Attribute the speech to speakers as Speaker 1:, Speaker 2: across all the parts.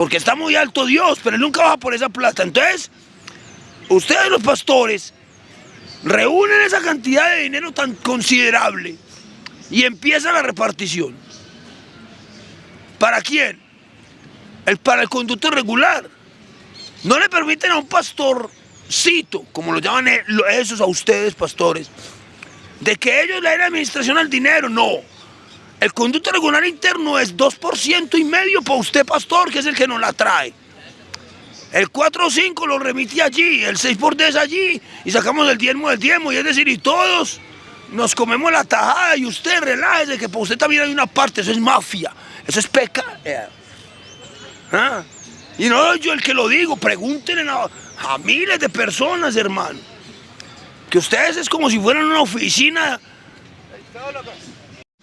Speaker 1: porque está muy alto Dios, pero Él nunca baja por esa plata. Entonces, ustedes los pastores reúnen esa cantidad de dinero tan considerable y empieza la repartición. ¿Para quién? Para el conducto regular. No le permiten a un pastorcito, como lo llaman esos a ustedes, pastores, de que ellos le den administración al dinero. No. El conducto regular interno es 2,5% para usted, pastor, que es el que nos la trae. El 4 o 5 lo remite allí, el 6 por 10 allí, y sacamos el diezmo del diezmo, y es decir, y todos nos comemos la tajada, y usted relájese, que para usted también hay una parte, eso es mafia, eso es pecado. ¿Ah? Y no yo el que lo digo, pregúntenle a miles de personas, hermano, que ustedes es como si fueran una oficina.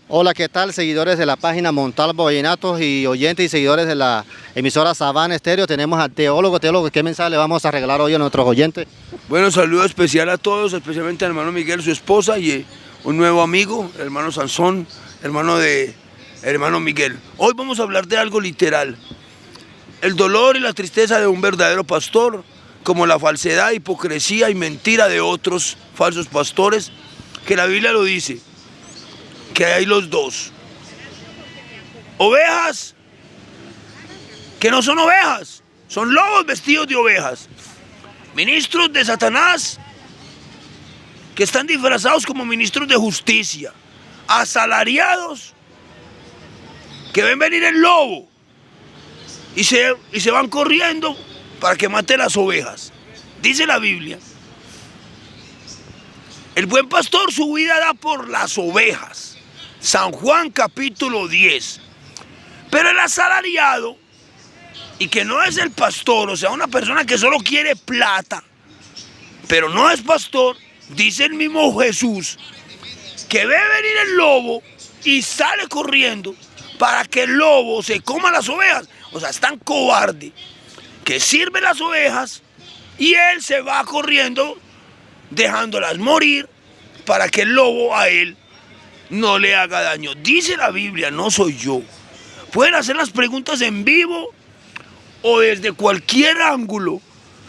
Speaker 2: Hola, ¿qué tal? Seguidores de la página Montalvo Vallenatos y oyentes y seguidores de la emisora Sabana Estéreo. Tenemos al teólogo. ¿Qué mensaje le vamos a regalar hoy a nuestros oyentes?
Speaker 1: Bueno, saludo especial a todos, especialmente al hermano Miguel, su esposa, y un nuevo amigo, el hermano Sansón, hermano Miguel. Hoy vamos a hablar de algo literal. El dolor y la tristeza de un verdadero pastor, como la falsedad, hipocresía y mentira de otros falsos pastores, que la Biblia lo dice, que hay los dos. Ovejas que no son ovejas, son lobos vestidos de ovejas. Ministros de Satanás que están disfrazados como ministros de justicia. Asalariados que ven venir el lobo y se van corriendo para que mate las ovejas. Dice la Biblia, el buen pastor su vida da por las ovejas. San Juan capítulo 10. Pero el asalariado, y que no es el pastor, o sea, una persona que solo quiere plata, pero no es pastor, dice el mismo Jesús, que ve venir el lobo y sale corriendo para que el lobo se coma las ovejas. O sea, es tan cobarde que sirve las ovejas y él se va corriendo dejándolas morir para que el lobo a él no le haga daño. Dice la Biblia, no soy yo. Pueden hacer las preguntas en vivo o desde cualquier ángulo.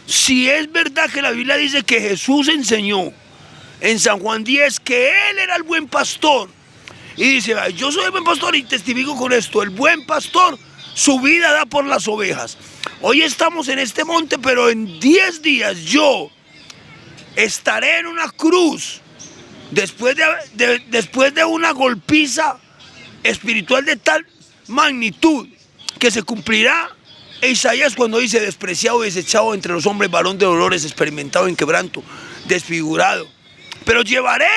Speaker 1: Si es verdad que la Biblia dice que Jesús enseñó en San Juan 10 que Él era el buen pastor. Y dice, yo soy el buen pastor y testifico con esto. El buen pastor su vida da por las ovejas. Hoy estamos en este monte, pero en 10 días yo estaré en una cruz. Después de una golpiza espiritual de tal magnitud que se cumplirá Isaías cuando dice despreciado y desechado entre los hombres, varón de dolores, experimentado en quebranto, desfigurado. Pero llevaré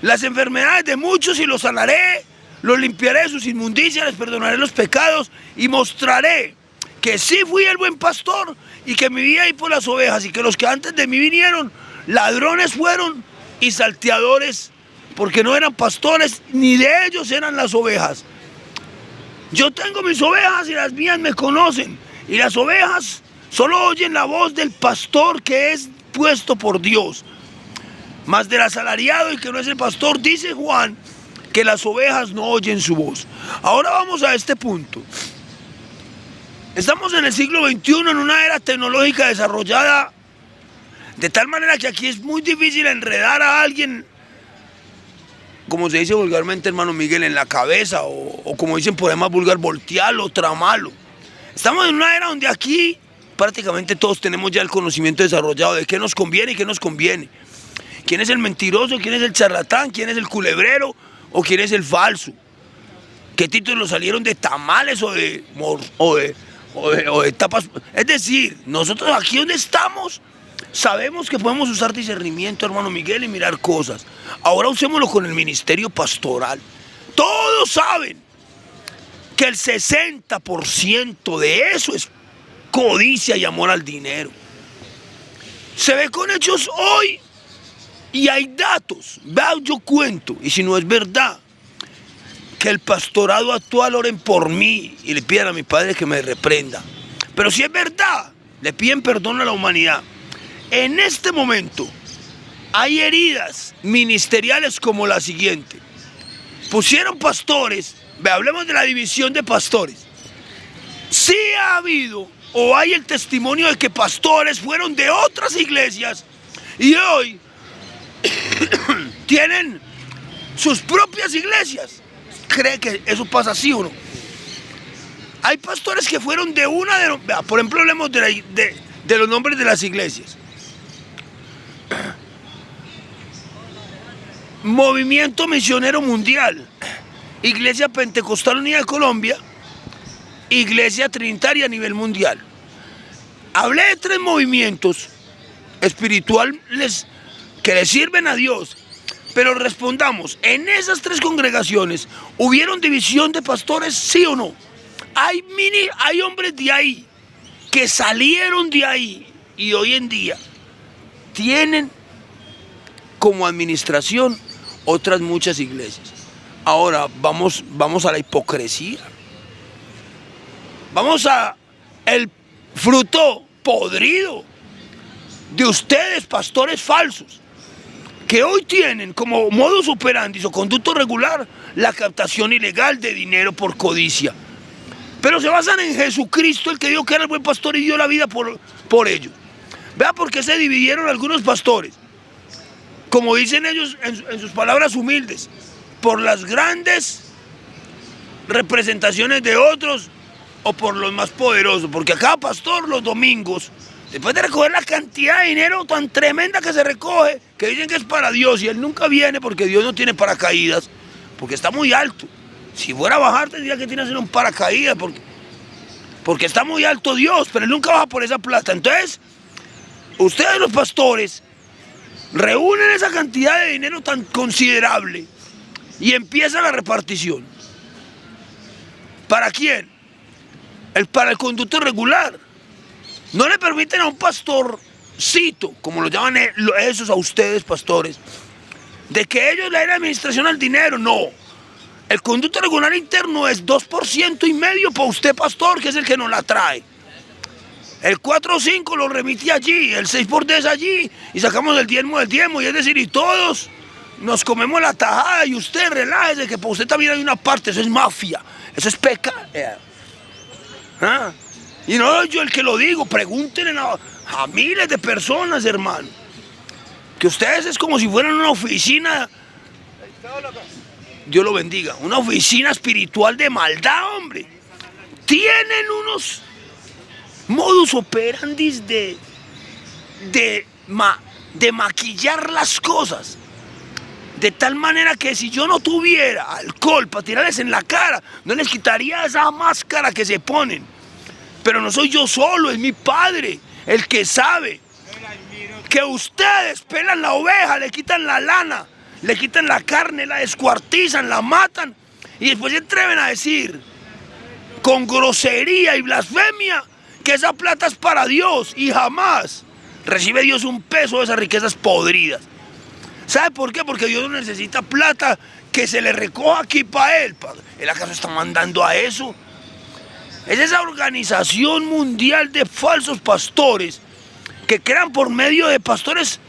Speaker 1: las enfermedades de muchos y los sanaré, los limpiaré de sus inmundicias, les perdonaré los pecados y mostraré que sí fui el buen pastor y que mi vida ahí por las ovejas y que los que antes de mí vinieron, ladrones fueron y salteadores, porque no eran pastores, ni de ellos eran las ovejas. Yo tengo mis ovejas y las mías me conocen, y las ovejas solo oyen la voz del pastor que es puesto por Dios. Mas del asalariado y que no es el pastor, dice Juan, que las ovejas no oyen su voz. Ahora vamos a este punto. Estamos en el siglo XXI, en una era tecnológica desarrollada, de tal manera que aquí es muy difícil enredar a alguien, como se dice vulgarmente, hermano Miguel, en la cabeza, o como dicen por ahí más vulgar, voltearlo, tramarlo. Estamos en una era donde aquí prácticamente todos tenemos ya el conocimiento desarrollado de qué nos conviene y qué nos conviene. ¿Quién es el mentiroso? ¿Quién es el charlatán? ¿Quién es el culebrero? ¿O quién es el falso? ¿Qué títulos salieron de tamales o de tapas? Es decir, nosotros aquí donde estamos sabemos que podemos usar discernimiento, hermano Miguel, y mirar cosas. Ahora usémoslo con el ministerio pastoral. Todos saben que el 60% de eso es codicia y amor al dinero. Se ve con hechos hoy y hay datos. Vea, yo cuento, y si no es verdad, que el pastorado actual oren por mí y le pidan a mi padre que me reprenda. Pero si es verdad, le piden perdón a la humanidad. En este momento hay heridas ministeriales como la siguiente. Pusieron pastores, hablemos de la división de pastores. Sí ha habido o hay el testimonio de que pastores fueron de otras iglesias y hoy tienen sus propias iglesias. ¿Cree que eso pasa así o no? Hay pastores que fueron de una de los... Por ejemplo, hablemos de los nombres de las iglesias. Movimiento Misionero Mundial, Iglesia Pentecostal Unida de Colombia, Iglesia Trinitaria a nivel mundial. Hablé de 3 movimientos espirituales que le sirven a Dios, pero respondamos, ¿en esas 3 congregaciones hubieron división de pastores, sí o no? Hay hombres de ahí que salieron de ahí y hoy en día tienen como administración otras muchas iglesias. Ahora vamos a la hipocresía. Vamos a el fruto podrido de ustedes, pastores falsos, que hoy tienen como modus operandi o conducto regular la captación ilegal de dinero por codicia. Pero se basan en Jesucristo, el que dijo que era el buen pastor y dio la vida por ellos. Vea por qué se dividieron algunos pastores. Como dicen ellos en sus palabras humildes, por las grandes representaciones de otros o por los más poderosos. Porque a cada pastor los domingos, después de recoger la cantidad de dinero tan tremenda que se recoge, que dicen que es para Dios y él nunca viene porque Dios no tiene paracaídas, porque está muy alto. Si fuera a bajar tendría que tener un paracaídas porque está muy alto Dios, pero él nunca baja por esa plata. Entonces, ustedes los pastores reúnen esa cantidad de dinero tan considerable y empieza la repartición. ¿Para quién? Para el conducto regular. No le permiten a un pastorcito, como lo llaman esos a ustedes pastores, de que ellos le den administración al dinero. No. El conducto regular interno es 2,5% para usted, pastor, que es el que nos la trae. El 4 o 5 lo remite allí, el 6 por 10 allí, y sacamos el diezmo del diezmo, y es decir, y todos nos comemos la tajada, y usted relájese, que para usted también hay una parte, eso es mafia, eso es pecado. ¿Ah? Y no yo el que lo digo, pregúntenle a miles de personas, hermano, que ustedes es como si fueran una oficina, Dios lo bendiga, una oficina espiritual de maldad, hombre. Tienen unos modus operandi de maquillar las cosas, de tal manera que si yo no tuviera alcohol para tirarles en la cara, no les quitaría esa máscara que se ponen. Pero no soy yo solo, es mi Padre el que sabe que ustedes pelan la oveja, le quitan la lana, le quitan la carne, la descuartizan, la matan y después se atreven a decir con grosería y blasfemia que esa plata es para Dios y jamás recibe Dios un peso de esas riquezas podridas. ¿Sabe por qué? Porque Dios no necesita plata que se le recoja aquí para Él. ¿Él acaso está mandando a eso? Es esa organización mundial de falsos pastores que crean por medio de pastores.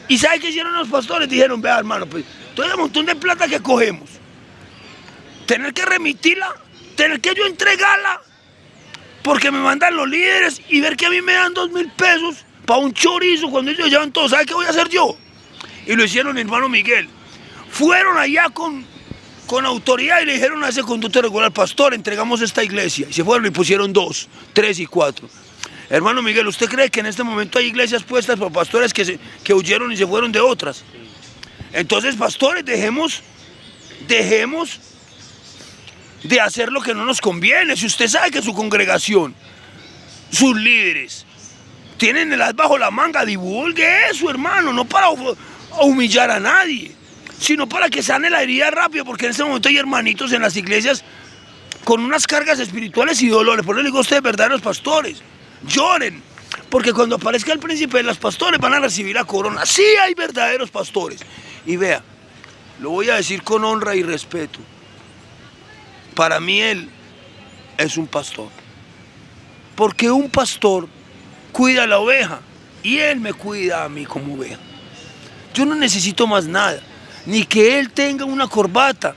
Speaker 1: ¿Y sabe qué hicieron los pastores? Dijeron, vea hermano, pues todo el montón de plata que cogemos, tener que remitirla, tener que yo entregarla, porque me mandan los líderes y ver que a mí me dan 2,000 pesos para un chorizo cuando ellos llevan todo. ¿Sabe qué voy a hacer yo? Y lo hicieron, hermano Miguel. Fueron allá con autoridad y le dijeron a ese conducto regular, pastor, entregamos esta iglesia. Y se fueron y pusieron 2, 3 y 4. Hermano Miguel, ¿usted cree que en este momento hay iglesias puestas por pastores que huyeron y se fueron de otras? Entonces, pastores, dejemos de hacer lo que no nos conviene. Si usted sabe que su congregación, sus líderes, tienen el as bajo la manga, divulgue eso, hermano, no para humillar a nadie, sino para que sane la herida rápido, porque en este momento hay hermanitos en las iglesias con unas cargas espirituales y dolores. Por eso le digo a ustedes, verdaderos pastores, lloren, porque cuando aparezca el príncipe de los pastores van a recibir la corona. Sí hay verdaderos pastores. Y vea, lo voy a decir con honra y respeto, para mí él es un pastor, porque un pastor cuida a la oveja y él me cuida a mí como oveja. Yo no necesito más nada, ni que él tenga una corbata,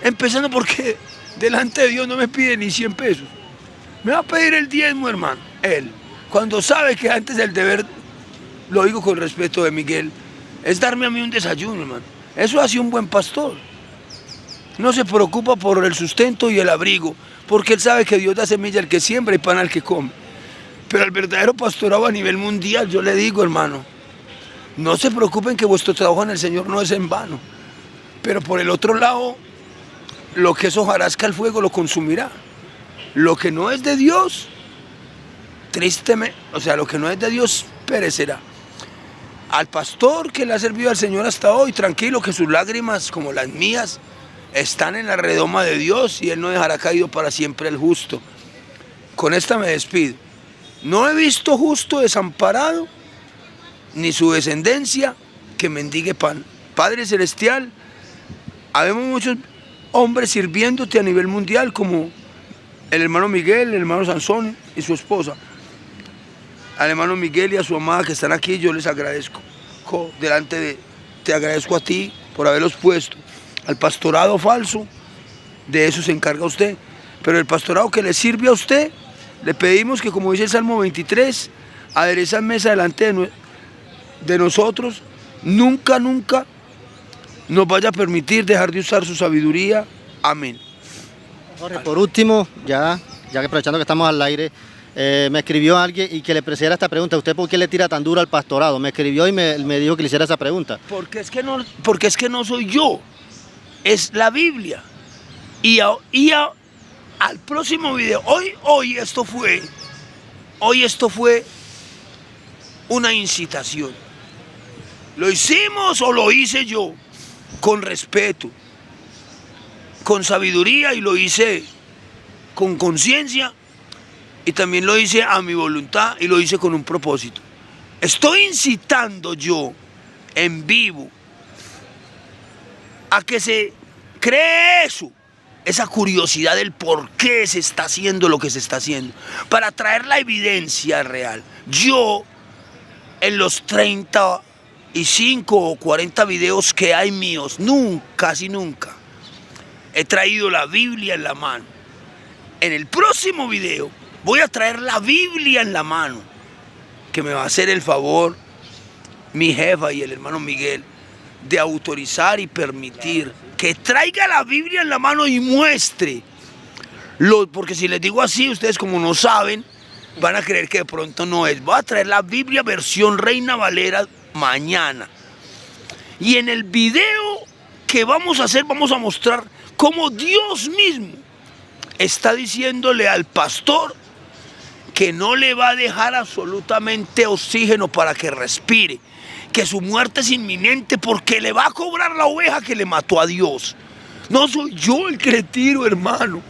Speaker 1: empezando porque delante de Dios no me pide ni 100 pesos. Me va a pedir el diezmo, hermano, él. Cuando sabe que antes del deber, lo digo con respeto de Miguel, es darme a mí un desayuno, hermano. Eso hace un buen pastor. No se preocupa por el sustento y el abrigo, porque él sabe que Dios da semilla al que siembra y pan al que come. Pero el verdadero pastorado a nivel mundial, yo le digo, hermano, no se preocupen que vuestro trabajo en el Señor no es en vano. Pero por el otro lado, lo que es hojarasca al fuego lo consumirá. Lo que no es de Dios, tristemente, o sea, lo que no es de Dios perecerá. Al pastor que le ha servido al Señor hasta hoy, tranquilo que sus lágrimas, como las mías, están en la redoma de Dios y Él no dejará caído para siempre el justo. Con esta me despido. No he visto justo desamparado, ni su descendencia que mendigue pan. Padre Celestial, habemos muchos hombres sirviéndote a nivel mundial, como el hermano Miguel, el hermano Sansón y su esposa. Al hermano Miguel y a su amada que están aquí, yo les agradezco. Te agradezco a ti por haberlos puesto. Al pastorado falso, de eso se encarga usted. Pero el pastorado que le sirve a usted, le pedimos que, como dice el Salmo 23, adereza mesa delante de nosotros, nunca nos vaya a permitir dejar de usar su sabiduría. Amén.
Speaker 2: Jorge, por último, ya que aprovechando que estamos al aire, me escribió alguien y que le hiciera esta pregunta. ¿Usted por qué le tira tan duro al pastorado? Me escribió y me dijo que le hiciera esa pregunta.
Speaker 1: Porque es que no soy yo, es la Biblia. Al próximo video, hoy esto fue una incitación. ¿Lo hicimos o lo hice yo? Con respeto, con sabiduría, y lo hice con conciencia, y también lo hice a mi voluntad y lo hice con un propósito. Estoy incitando yo en vivo a que se cree esa curiosidad del por qué se está haciendo lo que se está haciendo, para traer la evidencia real. Yo, en los 35 o 40 videos que hay míos, casi nunca he traído la Biblia en la mano. En el próximo video voy a traer la Biblia en la mano, que me va a hacer el favor mi jefa y el hermano Miguel de autorizar y permitir que traiga la Biblia en la mano y muestre. Porque si les digo así, ustedes como no saben, van a creer que de pronto no es. Voy a traer la Biblia versión Reina Valera mañana. Y en el video que vamos a hacer, vamos a mostrar cómo Dios mismo está diciéndole al pastor que no le va a dejar absolutamente oxígeno para que respire, que su muerte es inminente porque le va a cobrar la oveja que le mató a Dios. No soy yo el que le tiro, hermano,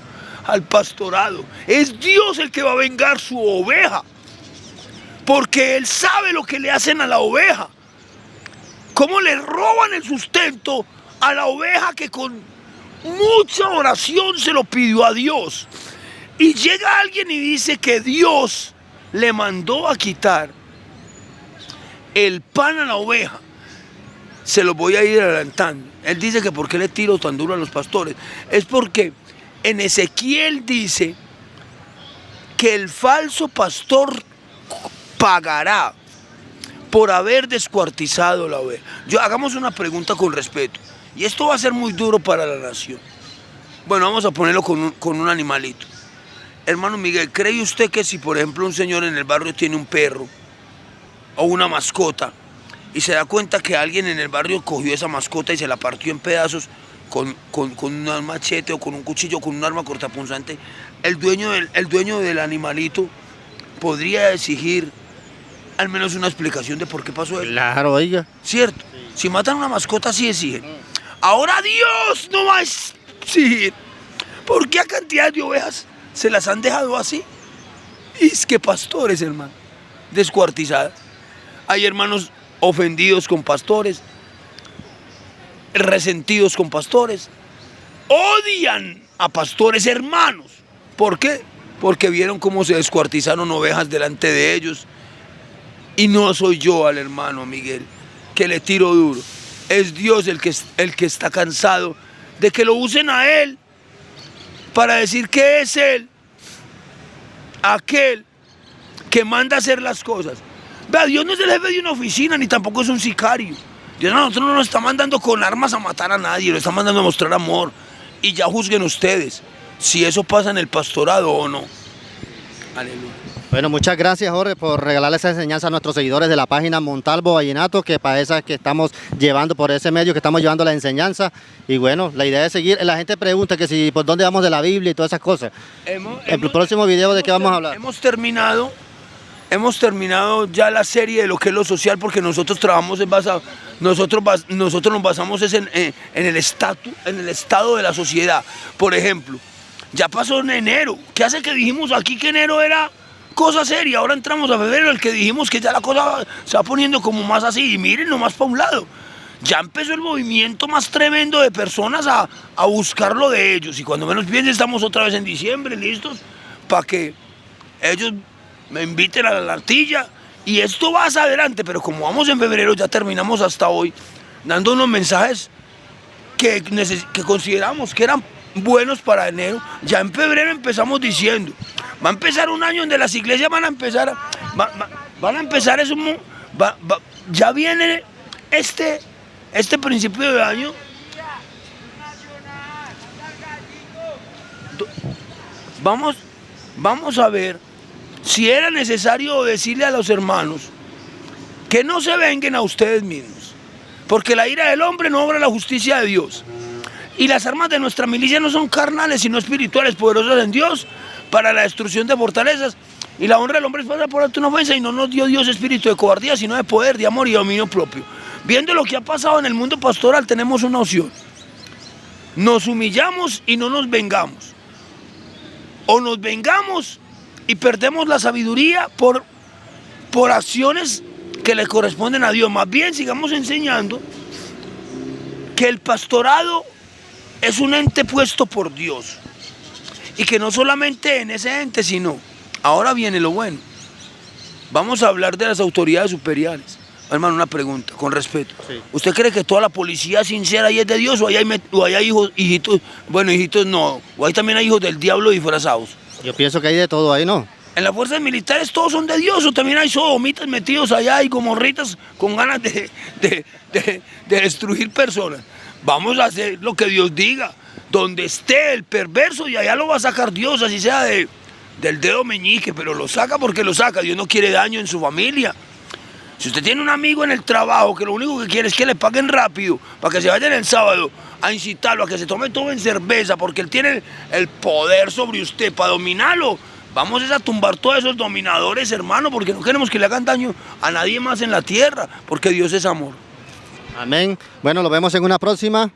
Speaker 1: al pastorado. Es Dios el que va a vengar su oveja, porque Él sabe lo que le hacen a la oveja, cómo le roban el sustento a la oveja que con mucha oración se lo pidió a Dios. Y llega alguien y dice que Dios le mandó a quitar el pan a la oveja. Se lo voy a ir adelantando. Él dice que por qué le tiro tan duro a los pastores. Es porque en Ezequiel dice que el falso pastor pagará por haber descuartizado la oveja. Hagamos una pregunta con respeto. Y esto va a ser muy duro para la nación. Bueno, vamos a ponerlo con un animalito. Hermano Miguel, ¿cree usted que si, por ejemplo, un señor en el barrio tiene un perro o una mascota y se da cuenta que alguien en el barrio cogió esa mascota y se la partió en pedazos con un machete o con un cuchillo o con un arma cortapunzante, el dueño del animalito podría exigir al menos una explicación de por qué pasó eso?
Speaker 2: Claro, oiga.
Speaker 1: ¿Cierto? Sí. Si matan a una mascota, sí exigen. Ahora Dios no va a exigir. ¿Por qué a cantidad de ovejas se las han dejado así? Y es que pastores, hermano, descuartizadas. Hay hermanos ofendidos con pastores, resentidos con pastores, odian a pastores hermanos. ¿Por qué? Porque vieron cómo se descuartizaron ovejas delante de ellos. Y no soy yo al hermano Miguel que le tiro duro. Es Dios el que está cansado de que lo usen a él para decir que es él aquel que manda a hacer las cosas. Vea, Dios no es el jefe de una oficina, ni tampoco es un sicario. Dios a nosotros no nos está mandando con armas a matar a nadie, lo está mandando a mostrar amor. Y ya juzguen ustedes si eso pasa en el pastorado o no. Aleluya.
Speaker 2: Bueno, muchas gracias, Jorge, por regalarle esa enseñanza a nuestros seguidores de la página Montalvo Vallenato, que para esa es que estamos llevando, por ese medio que estamos llevando la enseñanza. Y bueno, la idea es seguir. La gente pregunta que si por dónde vamos de la Biblia y todas esas cosas. El próximo video, ¿de qué vamos a hablar?
Speaker 1: Hemos terminado ya la serie de lo que es lo social, porque nosotros trabajamos nosotros nos basamos en el estado de la sociedad. Por ejemplo, ya pasó en enero. ¿Qué hace que dijimos aquí que enero era cosa seria? Ahora entramos a febrero, el que dijimos que ya la cosa se va poniendo como más así, y miren nomás para un lado. Ya empezó el movimiento más tremendo de personas a buscar lo de ellos, y cuando menos piensen estamos otra vez en diciembre, listos para que ellos me inviten a la artilla, y esto va hacia adelante. Pero como vamos en febrero, ya terminamos hasta hoy dando unos mensajes que consideramos que eran buenos para enero. Ya en febrero empezamos diciendo, va a empezar un año donde las iglesias van a empezar eso, ya viene este principio de año vamos a ver si era necesario decirle a los hermanos que no se venguen a ustedes mismos, porque la ira del hombre no obra la justicia de Dios. Y las armas de nuestra milicia no son carnales, sino espirituales, poderosas en Dios para la destrucción de fortalezas. Y la honra del hombre es pasar por alto una ofensa, y no nos dio Dios espíritu de cobardía, sino de poder, de amor y de dominio propio. Viendo lo que ha pasado en el mundo pastoral, tenemos una opción: nos humillamos y no nos vengamos, o nos vengamos y perdemos la sabiduría por acciones que le corresponden a Dios. Más bien sigamos enseñando que el pastorado es un ente puesto por Dios, y que no solamente en ese ente, sino, ahora viene lo bueno, vamos a hablar de las autoridades superiores. Hermano, una pregunta, con respeto. Sí. ¿Usted cree que toda la policía sincera ahí es de Dios, o ahí hay hijitos, bueno, hijitos no, o ahí también hay hijos del diablo disfrazados? Yo
Speaker 2: pienso que hay de todo ahí, ¿no?
Speaker 1: En las fuerzas militares todos son de Dios, o también hay sodomitas metidos allá y gomorritas con ganas de destruir personas. Vamos a hacer lo que Dios diga. Donde esté el perverso, y allá lo va a sacar Dios, así sea del dedo meñique, pero lo saca porque lo saca. Dios no quiere daño en su familia. Si usted tiene un amigo en el trabajo que lo único que quiere es que le paguen rápido para que se vayan el sábado a incitarlo a que se tome todo en cerveza, porque él tiene el poder sobre usted para dominarlo, vamos a tumbar todos esos dominadores, hermano, porque no queremos que le hagan daño a nadie más en la tierra, porque Dios es amor.
Speaker 2: Amén. Bueno, lo vemos en una próxima.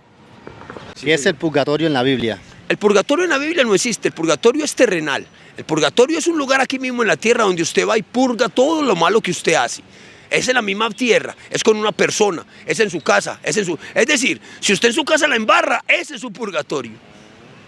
Speaker 2: ¿Qué es el purgatorio en la Biblia?
Speaker 3: El purgatorio en la Biblia no existe, el purgatorio es terrenal. El purgatorio es un lugar aquí mismo en la tierra donde usted va y purga todo lo malo que usted hace. Es en la misma tierra, es con una persona, es en su casa, es decir, si usted en su casa la embarra, ese es su purgatorio.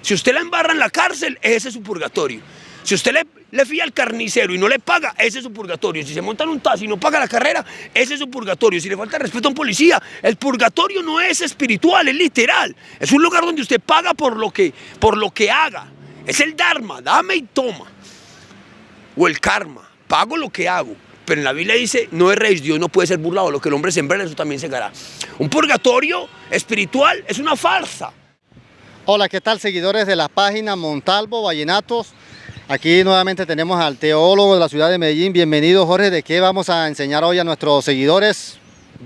Speaker 3: Si usted la embarra en la cárcel, ese es su purgatorio. Si usted le fía al carnicero y no le paga, ese es su purgatorio. Si se monta en un taxi y no paga la carrera, ese es su purgatorio. Si le falta respeto a un policía, el purgatorio no es espiritual, es literal. Es un lugar donde usted paga por lo que haga. Es el dharma, dame y toma. O el karma, pago lo que hago. Pero en la Biblia dice, no erréis, Dios no puede ser burlado, lo que el hombre sembra, eso también segará. Un purgatorio espiritual es una farsa.
Speaker 2: Hola, ¿qué tal, seguidores de la página Montalvo Vallenatos? Aquí nuevamente tenemos al teólogo de la ciudad de Medellín. Bienvenido, Jorge. ¿De qué vamos a enseñar hoy a nuestros seguidores?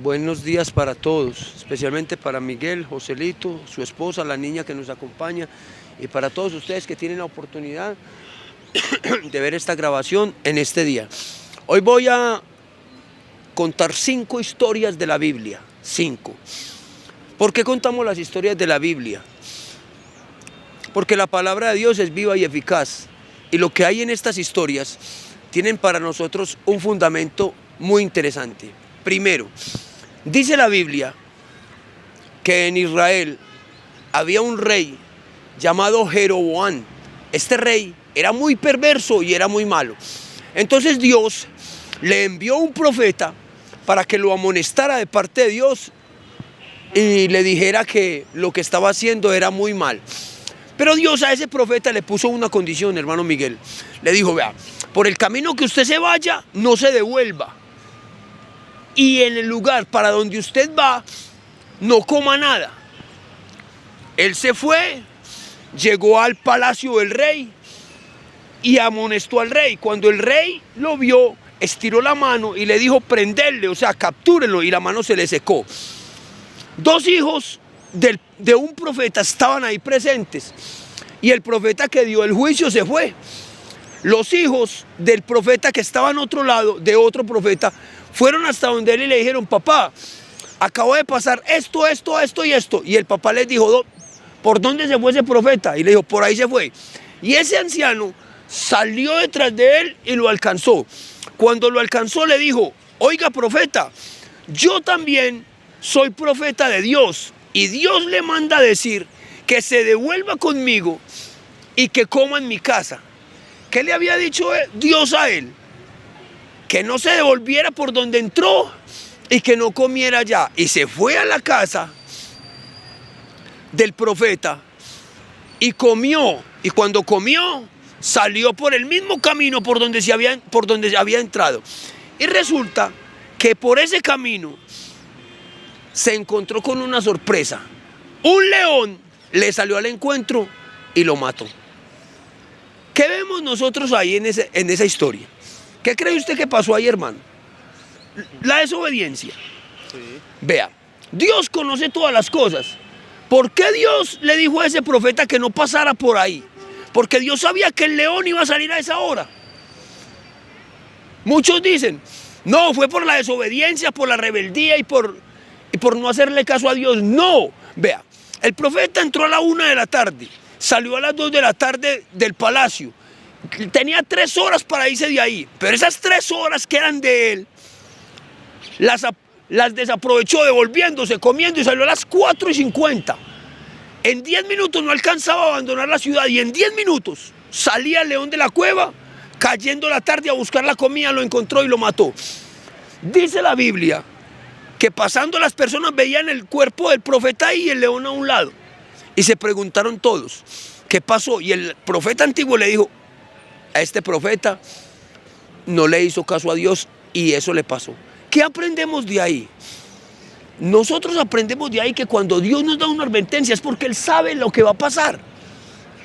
Speaker 3: Buenos días para todos, especialmente para Miguel, Joselito, su esposa, la niña que nos acompaña, y para todos ustedes que tienen la oportunidad de ver esta grabación en este día. Hoy voy a contar 5 historias de la Biblia, 5. ¿Por qué contamos las historias de la Biblia? Porque la palabra de Dios es viva y eficaz, y lo que hay en estas historias tienen para nosotros un fundamento muy interesante. Primero, dice la Biblia que en Israel había un rey llamado Jeroboam. Este rey era muy perverso y era muy malo. Entonces Dios le envió un profeta para que lo amonestara de parte de Dios y le dijera que lo que estaba haciendo era muy mal. Pero Dios a ese profeta le puso una condición, hermano Miguel. Le dijo, vea,
Speaker 1: por el camino que usted se vaya, no se devuelva. Y en el lugar para donde usted va, no coma nada. Él se fue, llegó al palacio del rey y amonestó al rey. Cuando el rey lo vio, estiró la mano y le dijo prenderle, o sea, captúrenlo, y la mano se le secó. Dos hijos de un profeta estaban ahí presentes y el profeta que dio el juicio se fue. Los hijos del profeta que estaba en otro lado, de otro profeta, fueron hasta donde él y le dijeron, papá, acabo de pasar esto, esto, esto y esto. Y el papá les dijo, ¿por dónde se fue ese profeta? Y le dijo, por ahí se fue. Y ese anciano salió detrás de él y lo alcanzó. Cuando lo alcanzó le dijo, oiga profeta, yo también soy profeta de Dios. Y Dios le manda a decir que se devuelva conmigo y que coma en mi casa. ¿Qué le había dicho Dios a él? Que no se devolviera por donde entró y que no comiera allá. Y se fue a la casa del profeta y comió. Y cuando comió, salió por el mismo camino por donde había entrado. Y resulta que por ese camino se encontró con una sorpresa. Un león le salió al encuentro y lo mató. ¿Qué vemos nosotros ahí en esa historia? ¿Qué cree usted que pasó ahí, hermano? La desobediencia. Sí. Vea, Dios conoce todas las cosas. ¿Por qué Dios le dijo a ese profeta que no pasara por ahí? Porque Dios sabía que el león iba a salir a esa hora. Muchos dicen, no, fue por la desobediencia, por la rebeldía y por no hacerle caso a Dios. No, vea, el profeta entró a la 1 de la tarde, salió a las 2 de la tarde del palacio. Tenía 3 horas para irse de ahí, pero esas 3 horas que eran de él, las desaprovechó devolviéndose, comiendo y salió a las 4:50. En 10 minutos no alcanzaba a abandonar la ciudad y en 10 minutos salía el león de la cueva, cayendo la tarde a buscar la comida, lo encontró y lo mató. Dice la Biblia que pasando las personas veían el cuerpo del profeta ahí y el león a un lado. Y se preguntaron todos, ¿qué pasó? Y el profeta antiguo le dijo, a este profeta no le hizo caso a Dios y eso le pasó. ¿Qué aprendemos de ahí? Nosotros aprendemos de ahí que cuando Dios nos da una advertencia es porque Él sabe lo que va a pasar.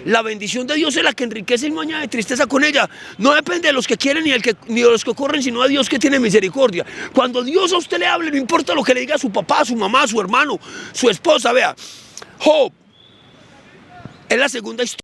Speaker 1: La bendición de Dios es la que enriquece y no añade tristeza con ella. No depende de los que quieren ni de los que corren, sino de Dios que tiene misericordia. Cuando Dios a usted le hable, no importa lo que le diga a su papá, a su mamá, a su hermano, su esposa, vea. Job es la segunda historia.